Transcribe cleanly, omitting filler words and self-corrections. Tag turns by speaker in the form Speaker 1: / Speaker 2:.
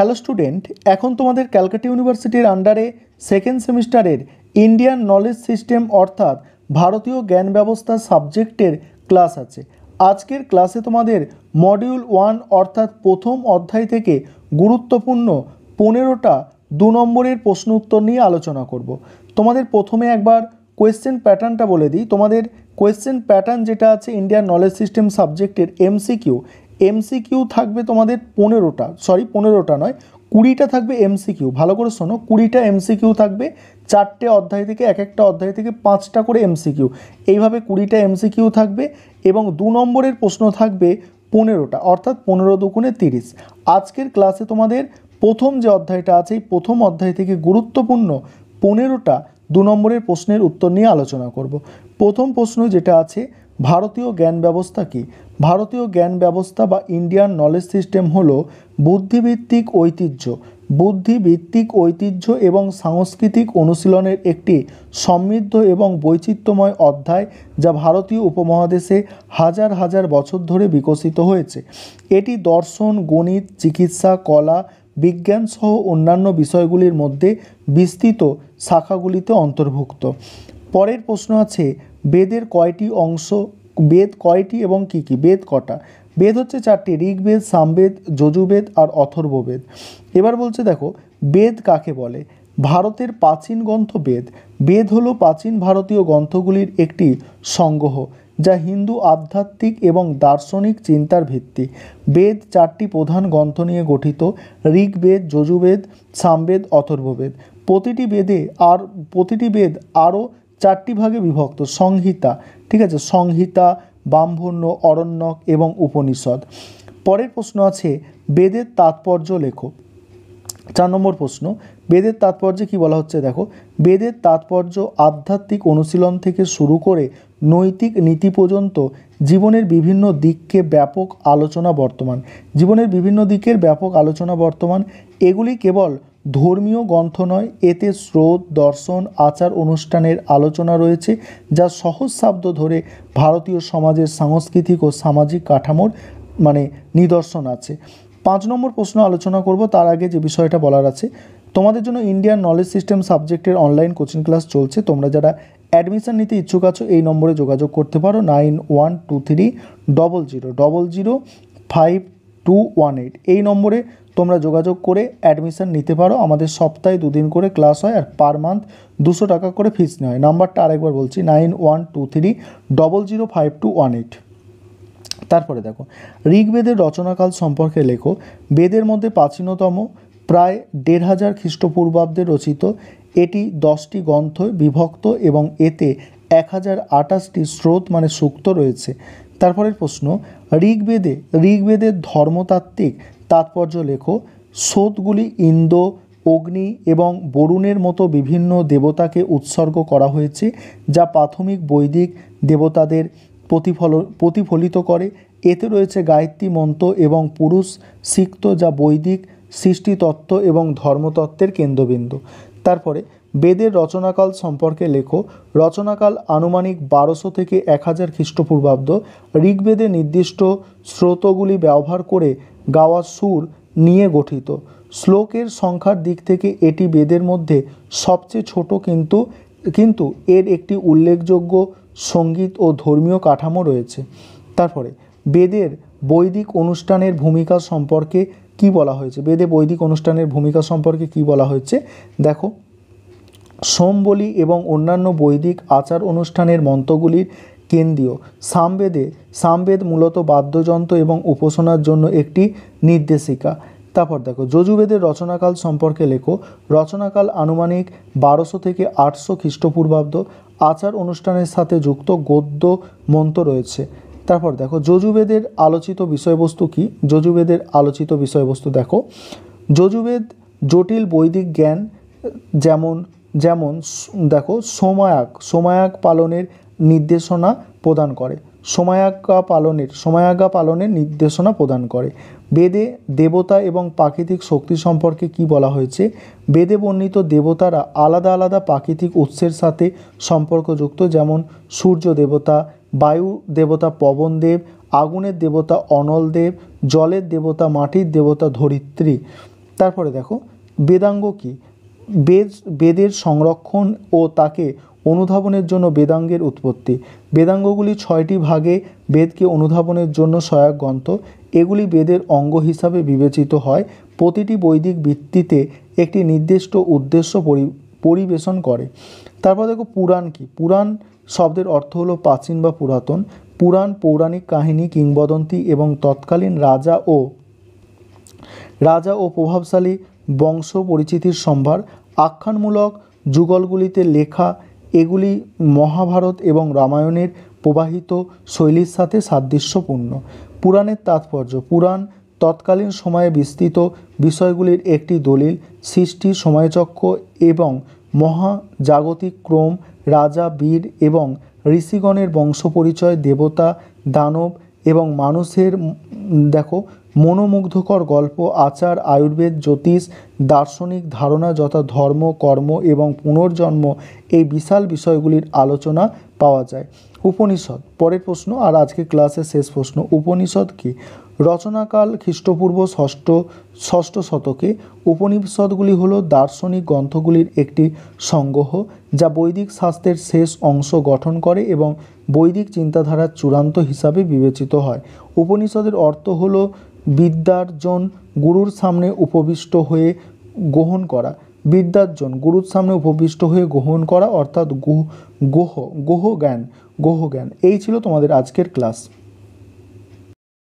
Speaker 1: Hello student, এখন তোমাদের ক্যালকাটা ইউনিভার্সিটির আন্ডারে সেকেন্ড সেমিস্টারের ইন্ডিয়ান নলেজ সিস্টেম অর্থাৎ ভারতীয় জ্ঞান ব্যবস্থা সাবজেক্টের ক্লাস আছে। আজকের ক্লাসে তোমাদের মডিউল 1 অর্থাৎ প্রথম অধ্যায় থেকে গুরুত্বপূর্ণ 15টা 2 নম্বরের প্রশ্ন উত্তর নিয়ে আলোচনা করব। তোমাদের প্রথমে একবার কোয়েশ্চেন প্যাটার্নটা বলে দিই। তোমাদের কোয়েশ্চেন প্যাটার্ন যেটা আছে ইন্ডিয়ান নলেজ সিস্টেম সাবজেক্টের এমসিকিউ থাকবে তোমাদের 15টা নয় 20টা থাকবে এমসিকিউ। ভালো করে শোনো, 20টা এমসিকিউ থাকবে, 4টে অধ্যায় থেকে এক একটা অধ্যায় থেকে 5টা করে এমসিকিউ, এইভাবে 20টা এমসিকিউ থাকবে এবং 2 নম্বরের প্রশ্ন থাকবে 15টা অর্থাৎ 15 দুগুণে 30। আজকের ক্লাসে তোমাদের প্রথম যে অধ্যায়টা আছে এই প্রথম অধ্যায় থেকে গুরুত্বপূর্ণ 15টা 2 নম্বরের প্রশ্নের উত্তর নিয়ে আলোচনা করব। প্রথম প্রশ্ন যেটা আছে, ভারতীয় জ্ঞান ব্যবস্থা কি? ভারতীয় জ্ঞান ব্যবস্থা বা ইন্ডিয়ান নলেজ সিস্টেম হলো বুদ্ধিভিত্তিক ঐতিহ্য এবং সাংস্কৃতিক অনুশীলনের একটি সমৃদ্ধ এবং বৈচিত্র্যময় অধ্যায়, যা ভারতীয় উপমহাদেশে হাজার হাজার বছর ধরে বিকশিত হয়েছে। এটি দর্শন, গণিত, চিকিৎসা, কলা, বিজ্ঞান সহ অন্যান্য বিষয়গুলির মধ্যে বিস্তৃত শাখাগুলিতে অন্তর্ভুক্ত। পরের প্রশ্ন আছে, বেদের কয়টি অংশ? বেদ কয়টি এবং কী কী? বেদ কটা? বেদ হচ্ছে 4টি, ঋগ্বেদ, সামবেদ, যজুর্বেদ আর অথর্ববেদ। এবার বলছে দেখো, বেদ কাকে বলে? ভারতের প্রাচীন গ্রন্থ বেদ। বেদ হলো প্রাচীন ভারতীয় গ্রন্থগুলির একটি সংগ্রহ, যা হিন্দু আধ্যাত্মিক এবং দার্শনিক চিন্তার ভিত্তি। বেদ 4টি প্রধান গ্রন্থ নিয়ে গঠিত: ঋগ্বেদ, যজুর্বেদ, সামবেদ, অথর্ববেদ। প্রতিটি বেদ আরও 4টি ভাগে বিভক্ত: সংহিতা, ঠিক আছে, সংহিতা, ব্রাহ্মণ্য, অরণ্যক এবং উপনিষদ। পরের প্রশ্ন আছে, বেদের তাৎপর্য লেখো। 4 নম্বর প্রশ্ন, বেদের তাৎপর্যে কি বলা হচ্ছে? দেখো, বেদের তাৎপর্য আধ্যাত্মিক অনুশীলন থেকে শুরু করে নৈতিক নীতি পর্যন্ত জীবনের বিভিন্ন দিকের ব্যাপক আলোচনা বর্তমান। এগুলি কেবল ধর্মীয় গ্রন্থ নয়, এতে স্রোত, দর্শন, আচার অনুষ্ঠানের আলোচনা রয়েছে, যা সহজ শব্দ ধরে ভারতীয় সমাজের সাংস্কৃতিক ও সামাজিক কাঠামোর নিদর্শন আছে। 5 নম্বর প্রশ্ন আলোচনা করব, তার আগে যে বিষয়টা বলার আছে, তোমাদের জন্য ইন্ডিয়ান নলেজ সিস্টেম সাবজেক্টের অনলাইন কোচিং ক্লাস চলছে। তোমরা যারা অ্যাডমিশন নিতে ইচ্ছুক আছো এই নম্বরে যোগাযোগ করতে পারো, 912300052218। এই নম্বরে তোমরা যোগাযোগ করে অ্যাডমিশন নিতে পারো। আমাদের সপ্তাহে 2 দিন করে ক্লাস হয় আর পার মান্থ 200 টাকা করে ফিস নেওয়া হয়। নাম্বারটা আরেকবার বলছি, 912300052218। তারপরে দেখো, ঋগ্বেদের রচনাকাল সম্পর্কে লেখো। বেদের মধ্যে প্রাচীনতম প্রায় 1500 খ্রিস্টপূর্বাব্দে রচিত। এটি 10টি গ্রন্থে বিভক্ত এবং এতে 1028টি স্রোত সূক্ত রয়েছে। তারপরের প্রশ্ন, ঋগ্বেদের ধর্মতাত্ত্বিক তাৎপর্য লেখো। স্রোতগুলি ইন্দ্র, অগ্নি এবং বরুণের মতো বিভিন্ন দেবতাকে উৎসর্গ করা হয়েছে, যা প্রাথমিক বৈদিক দেবতাদের প্রতিফলিত করে। এতে রয়েছে গায়ত্রী মন্ত্র এবং পুরুষ সিক্ত, যা বৈদিক সৃষ্টিতত্ত্ব এবং ধর্মতত্ত্বের কেন্দ্রবিন্দু। তারপরে বেদের রচনাকাল সম্পর্কে লেখো। রচনাকাল আনুমানিক 1200 থেকে 1000 খ্রিস্টপূর্বাব্দ। ঋগ্বেদে নির্দিষ্ট স্রোতগুলি ব্যবহার করে গাওয়া সুর নিয়ে গঠিত। শ্লোকের সংখ্যার দিক থেকে এটি বেদের মধ্যে সবচেয়ে ছোট, কিন্তু এর একটি উল্লেখযোগ্য সঙ্গীত ও ধর্মীয় কাঠামো রয়েছে। তারপরে বেদের বৈদিক অনুষ্ঠানের ভূমিকা সম্পর্কে কি বলা হয়েছে? দেখো, সোমবলি এবং অন্যান্য বৈদিক আচার অনুষ্ঠানের মন্ত্রগুলির কেন্দ্রীয়। সামবেদ মূলত বাদ্যযন্ত্র এবং উপাসনার জন্য একটি নির্দেশিকা। তারপর দেখো, যজুর্বেদের রচনাকাল সম্পর্কে লেখো। রচনাকাল আনুমানিক 1200 থেকে 800 খ্রিস্টপূর্বাব্দ। আচার অনুষ্ঠানের সাথে যুক্ত গদ্য মন্ত্র রয়েছে। তারপর দেখো, যজুর্বেদের আলোচিত বিষয়বস্তু কি? দেখো, যজুর্বেদ জটিল বৈদিক জ্ঞান যেমন দেখো সোমায়াগ পালনের নির্দেশনা প্রদান করে। বেদে দেবতা এবং প্রাকৃতিক শক্তি সম্পর্কে কি বলা হয়েছে? বেদে বর্ণিত দেবতারা আলাদা আলাদা প্রাকৃতিক উৎসের সাথে সম্পর্কযুক্ত, যেমন সূর্য দেবতা, বায়ু দেবতা পবনদেব, আগুনের দেবতা অনলদেব, জলের দেবতা মাটির দেবতা ধরিত্রী। তারপরে দেখো বেদাঙ্গ কি? বেদের সংরক্ষণ ও তাকে অনুধাবনের জন্য বেদাঙ্গের উৎপত্তি। বেদাঙ্গগুলি 6টি ভাগে বেদকে অনুধাবনের জন্য সহায়ক গ্রন্থ। এগুলি বেদের অঙ্গ হিসাবে বিবেচিত হয়। প্রতিটি বৈদিক ভিত্তিতে একটি নির্দিষ্ট উদ্দেশ্য পরিবেশন করে। তারপর দেখো পুরাণ কি? পুরাণ শব্দের অর্থ হলো প্রাচীন বা পুরাতন। পুরাণ পৌরাণিক কাহিনী, কিংবদন্তি এবং তৎকালীন রাজা ও প্রভাবশালী বংশ পরিচিতির সম্ভার। আখ্যানমূলক যুগলগুলিতে লেখা, এগুলি মহাভারত এবং রামায়ণের প্রবাহিত শৈলীর সাথে সাদৃশ্যপূর্ণ। পুরাণের তাৎপর্য। পুরাণ তৎকালীন সময়ে বিস্তৃত বিষয়গুলির একটি দলিল। সৃষ্টি, সময়চক্র এবং মহাজাগতিক ক্রম, রাজা, বীর এবং ঋষিগণের বংশপরিচয়, দেবতা, দানব এবং মানুষের দেখো মনোমুগ্ধকর গল্প, আচার, আয়ুর্বেদ, জ্যোতিষ, দার্শনিক ধারণা যথা ধর্ম, কর্ম এবং পুনর্জন্ম, এই বিশাল বিষয়গুলির আলোচনা পাওয়া যায়। উপনিষদ পরের প্রশ্ন, আর আজকে ক্লাসের শেষ প্রশ্ন। উপনিষদ কি? রচনাকাল খ্রিস্টপূর্ব ষষ্ঠ শতকে। উপনিষদগুলি হলো দার্শনিক গ্রন্থগুলির একটি সংগ্রহ যা বৈদিক শাস্ত্রের শেষ অংশ গঠন করে এবং বৈদিক চিন্তাধারার চূড়ান্ত হিসাবে বিবেচিত হয়। উপনিষদের অর্থ হলো বিদ্যার্জন, গুরুর সামনে উপবিষ্ট হয়ে গ্রহণ করা। বিদ্যার্জন, গুরুর সামনে উপবিষ্ট হয়ে গ্রহণ করা, অর্থাৎ গুহ জ্ঞান। এই ছিল তোমাদের আজকের ক্লাস।